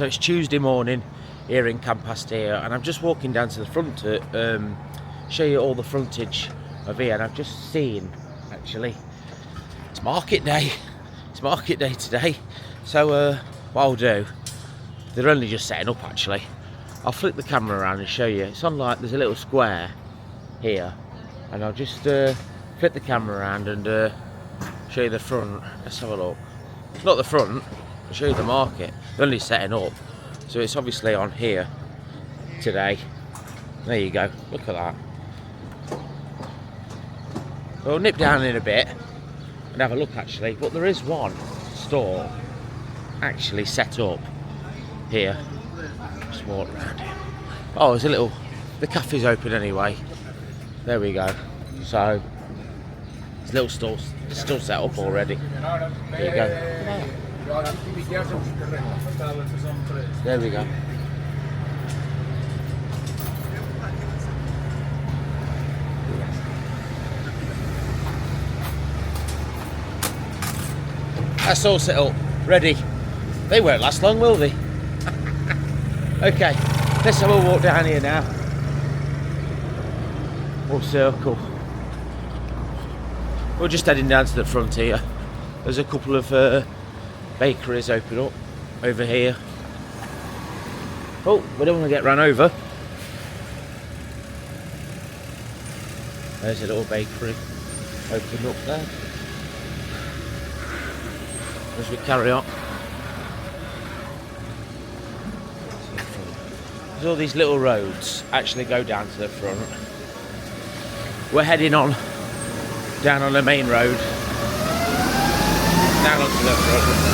So it's Tuesday morning here in Can Pastilla, and I'm just walking down to the front to show you all the frontage of here. And I've just seen, actually, it's market day. It's market day today. So what I'll do, they're only just setting up actually. I'll flip the camera around and show you. It's on, like, there's a little square here, and I'll just flip the camera around and show you the front. Let's have a look. Not the front, I'll show you the market. They're only setting up, so it's obviously on here today. There you go, look at that. We'll nip down in a bit and have a look actually, but there is one store actually set up here. Just walk around here. Oh, there's a little, the cafe's open anyway. There we go. So there's a little store still set up already. There you go. There we go. That's all set up, ready. They won't last long, will they? Okay, let's have a walk down here now. We'll circle. We're just heading down to the front here. There's a couple of bakeries open up over here. Oh, we don't want to get run over. There's a little bakery open up there. As we carry on. There's all these little roads actually go down to the front. We're heading on down on the main road, down onto the front.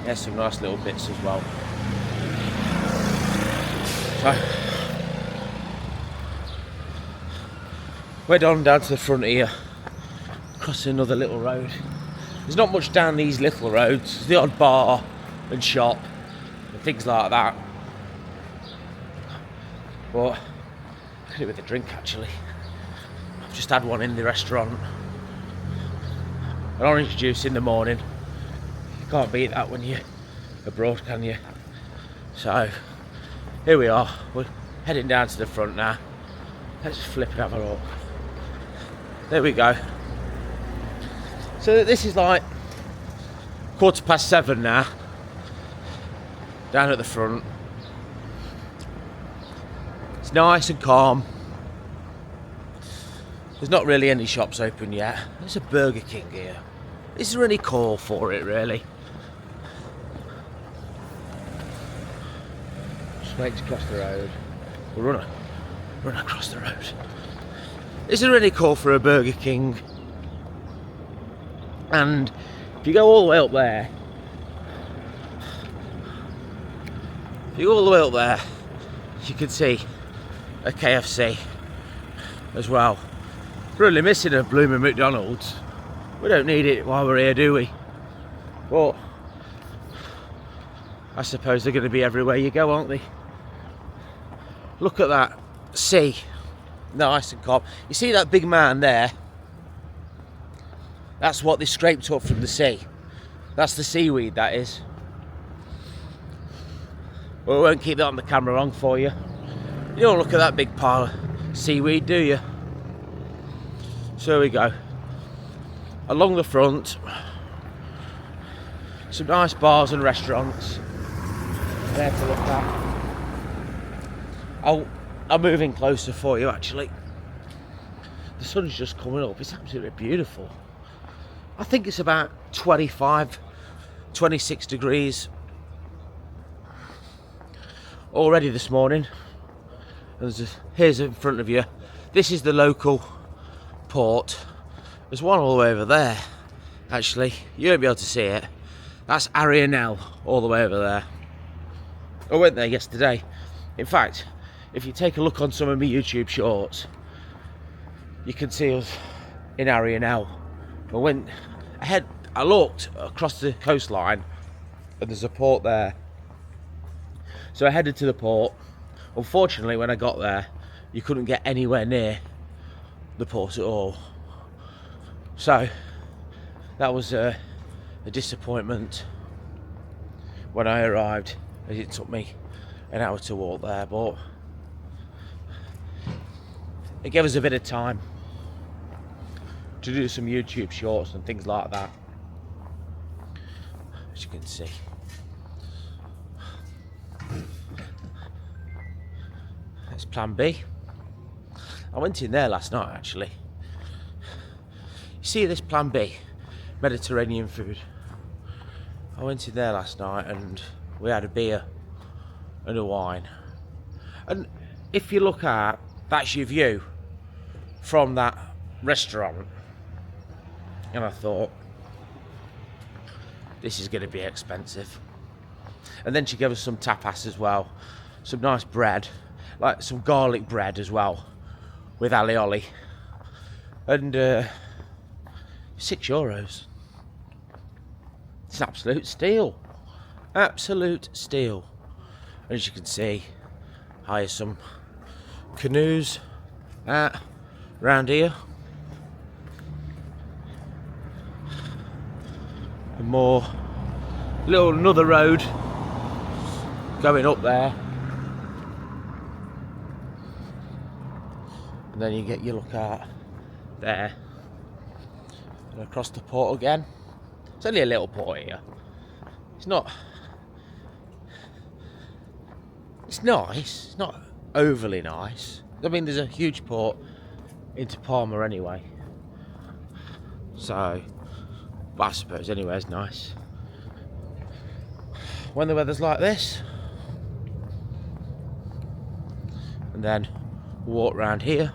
There's some nice little bits as well. So we're down to the front here, crossing another little road. There's not much down these little roads. There's the odd bar and shop and things like that. But I could do with a drink actually. I've just had one in the restaurant. An orange juice in the morning. You can't beat that when you're abroad, can you? So here we are. We're heading down to the front now. Let's just flip and have a look. There we go. So this is like 7:15 now. Down at the front. It's nice and calm. There's not really any shops open yet. There's a Burger King here. Is there any call for it really? Just wait to cross the road. We'll run across the road. Is there any call for a Burger King? And if you go all the way up there, you can see a KFC as well. Really missing a blooming McDonald's. We don't need it while we're here, do we? But I suppose they're going to be everywhere you go, aren't they? Look at that sea. Nice and calm. You see that big man there? That's what they scraped up from the sea. That's the seaweed, that is. Well, we won't keep that on the camera long for you. You don't look at that big pile of seaweed, do you? So here we go. Along the front, some nice bars and restaurants there to look at. I'll move in closer for you actually. The sun's just coming up. It's absolutely beautiful. I think it's about 25, 26 degrees already this morning. Here's in front of you. This is the local port. There's one all the way over there. Actually, you won't be able to see it. That's Arianel all the way over there. I went there yesterday. In fact, if you take a look on some of my YouTube shorts, you can see us in Arianel. I looked across the coastline and there's a port there. So I headed to the port. Unfortunately, when I got there, you couldn't get anywhere near the port at all. So that was a disappointment when I arrived, as it took me an hour to walk there, but it gave us a bit of time to do some YouTube shorts and things like that, as you can see. That's plan B. I went in there last night actually. You see this plan B, Mediterranean food. I went in there last night and we had a beer and a wine. And if you look at, that's your view from that restaurant. And I thought, this is going to be expensive. And then she gave us some tapas as well. Some nice bread, like some garlic bread as well, with alioli. And €6. It's an absolute steal. Absolute steal. And as you can see, hire some canoes round here. And more another road going up there. And then you get your look at there. And across the port again. It's only a little port here. It's not. It's nice. It's not overly nice. I mean, there's a huge port into Palma anyway. So, but I suppose anyway, it's nice. When the weather's like this, and then walk around here.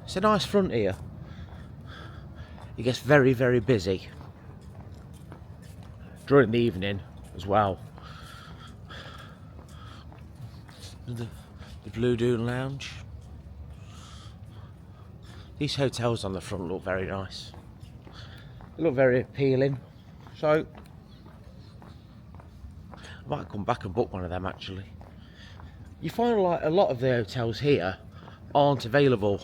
It's a nice front here. It gets very, very busy during the evening as well. The Blue Dune Lounge. These hotels on the front look very nice. They look very appealing. So I might come back and book one of them actually. You find like a lot of the hotels here aren't available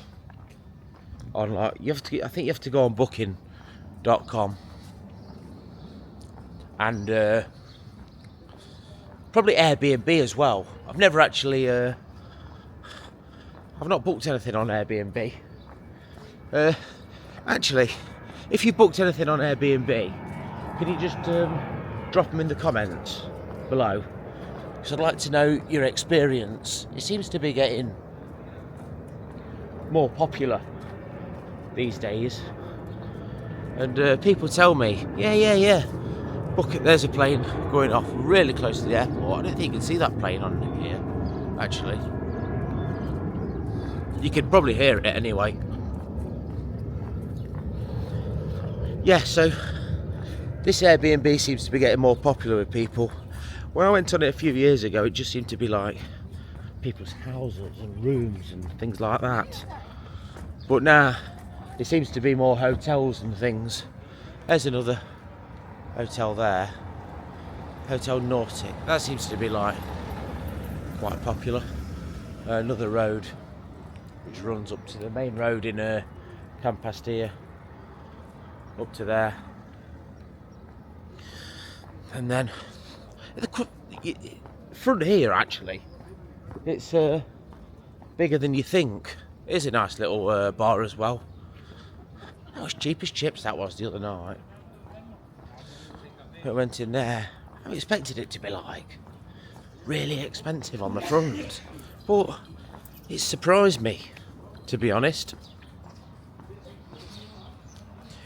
on, like, I think you have to go on booking.com and probably Airbnb as well. I've never actually I've not booked anything on Airbnb. Actually, if you booked anything on Airbnb, can you just drop them in the comments below? Because I'd like to know your experience. It seems to be getting more popular these days, and people tell me, yeah, look, there's a plane going off really close to the airport. I don't think you can see that plane on here, actually. You can probably hear it anyway. Yeah, so this Airbnb seems to be getting more popular with people. When I went on it a few years ago, it just seemed to be like people's houses and rooms and things like that. But now it seems to be more hotels and things. There's another hotel there, Hotel Nautic. That seems to be like quite popular. Another road which runs up to the main road in Can Pastilla, up to there, and then the front here actually, it's bigger than you think. It is a nice little bar as well. That was cheap as chips, that was, the other night. I went in there. I expected it to be like really expensive on the front, but it surprised me, to be honest.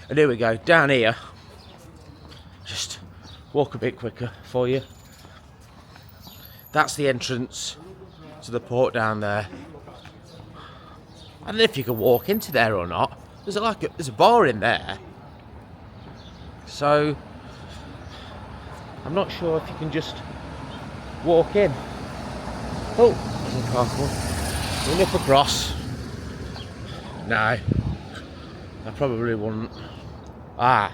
And here we go, down here. Just walk a bit quicker for you. That's the entrance to the port down there. I don't know if you can walk into there or not. There's a bar in there. So I'm not sure if you can just walk in. Oh, there's a car coming. We'll nip across. No, I probably wouldn't. Ah,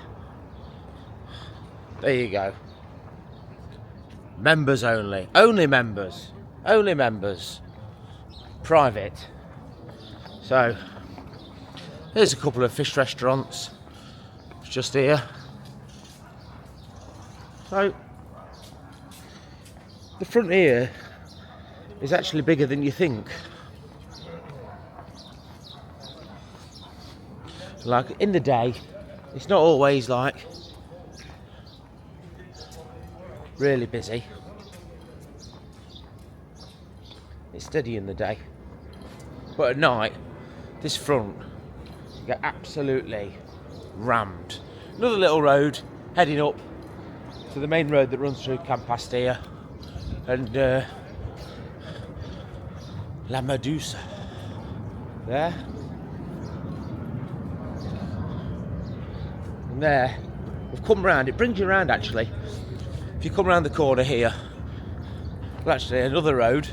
there you go. Members only. Only members. Only members. Private. So, There's a couple of fish restaurants just here. So the front here is actually bigger than you think. Like in the day, it's not always like really busy. It's steady in the day, but at night, this front you get absolutely rammed. Another little road heading up to the main road that runs through Can Pastilla and La Medusa. There. And there. We've come round. It brings you around actually. If you come round the corner here, well, actually another road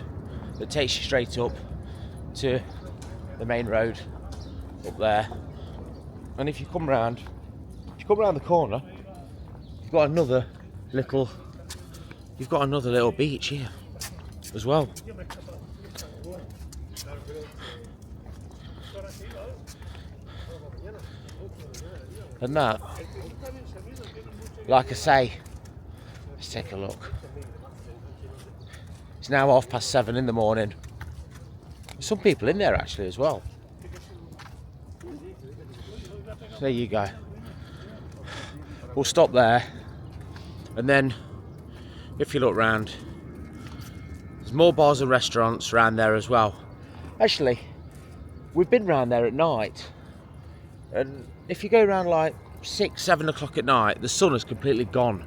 that takes you straight up to the main road up there. And if you come round the corner, you've got another little beach here as well. And that, like I say, let's take a look. It's now 7:30 in the morning. There's some people in there actually as well. So there you go. We'll stop there, and then if you look round, there's more bars and restaurants around there as well. Actually, we've been round there at night, and if you go around like 6-7 o'clock at night, the sun is completely gone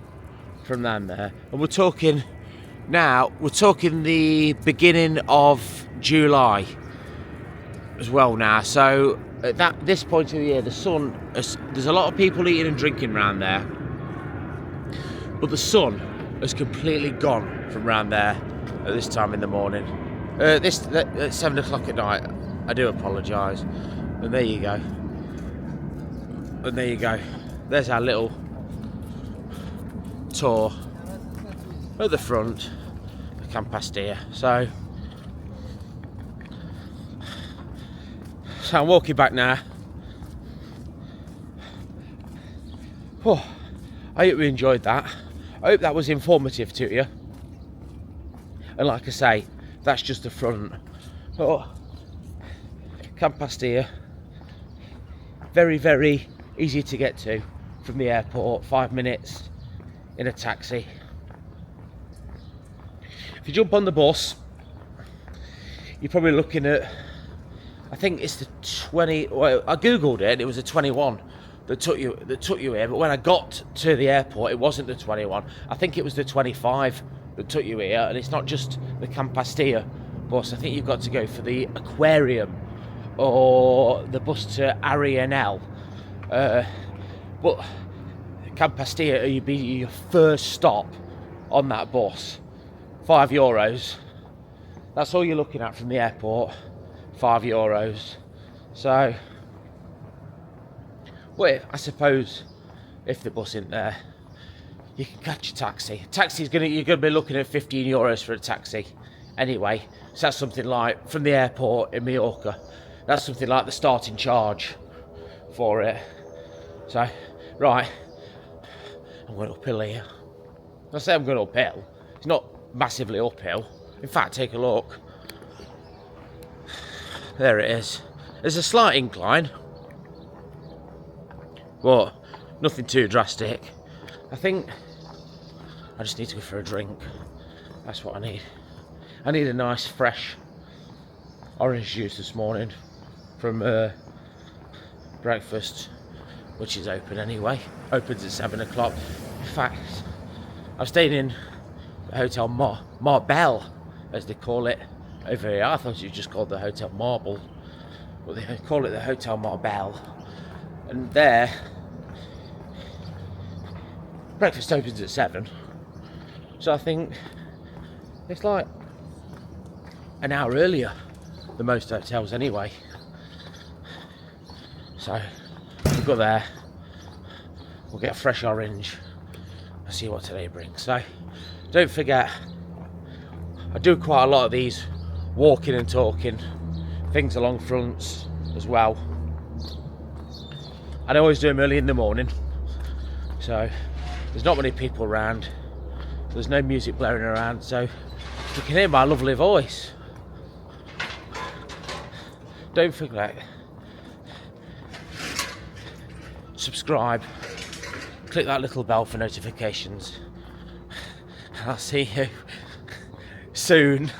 from down there. And we're talking the beginning of July as well now. So at this point of the year, the sun there's a lot of people eating and drinking around there, but the sun has completely gone from around there at this time in the morning. At 7 o'clock at night. I do apologise. And there you go. And there you go. There's our little tour at the front of Can Pastilla. So I'm walking back now. Oh, I hope you enjoyed that. I hope that was informative to you. And like I say, that's just the front. Oh, Can Pastilla, very, very easy to get to from the airport. 5 minutes in a taxi. If you jump on the bus, you're probably looking at, I think it's the 20. Well, I googled it and it was a 21 that took you here. But when I got to the airport, it wasn't the 21. I think it was the 25 that took you here. And it's not just the Can Pastilla bus. I think you've got to go for the aquarium or the bus to Arianel. But Can Pastilla will be your first stop on that bus. €5. That's all you're looking at from the airport. €5. So, well, I suppose if the bus isn't there, you can catch a taxi. You're gonna be looking at €15 for a taxi anyway. So that's something like from the airport in Majorca. That's something like the starting charge for it. So, right, I'm going uphill here. I say I'm going uphill. It's not massively uphill. In fact, take a look. There it is. There's a slight incline, but nothing too drastic. I think I just need to go for a drink. That's what I need. I need a nice fresh orange juice this morning from breakfast, which is open anyway. Opens at 7 o'clock. In fact, I'm staying in the Hotel Marbelle, as they call it over here. I thought it was just called the Hotel Marble, but they call it the Hotel Marbelle. And there, breakfast opens at 7. So I think it's like an hour earlier than most hotels anyway. So we'll go there, we'll get a fresh orange and see what today brings. So don't forget, I do quite a lot of these walking and talking things along fronts as well. and I always do them early in the morning, so there's not many people around, there's no music blaring around, so you can hear my lovely voice. Don't forget, subscribe, click that little bell for notifications. I'll see you soon.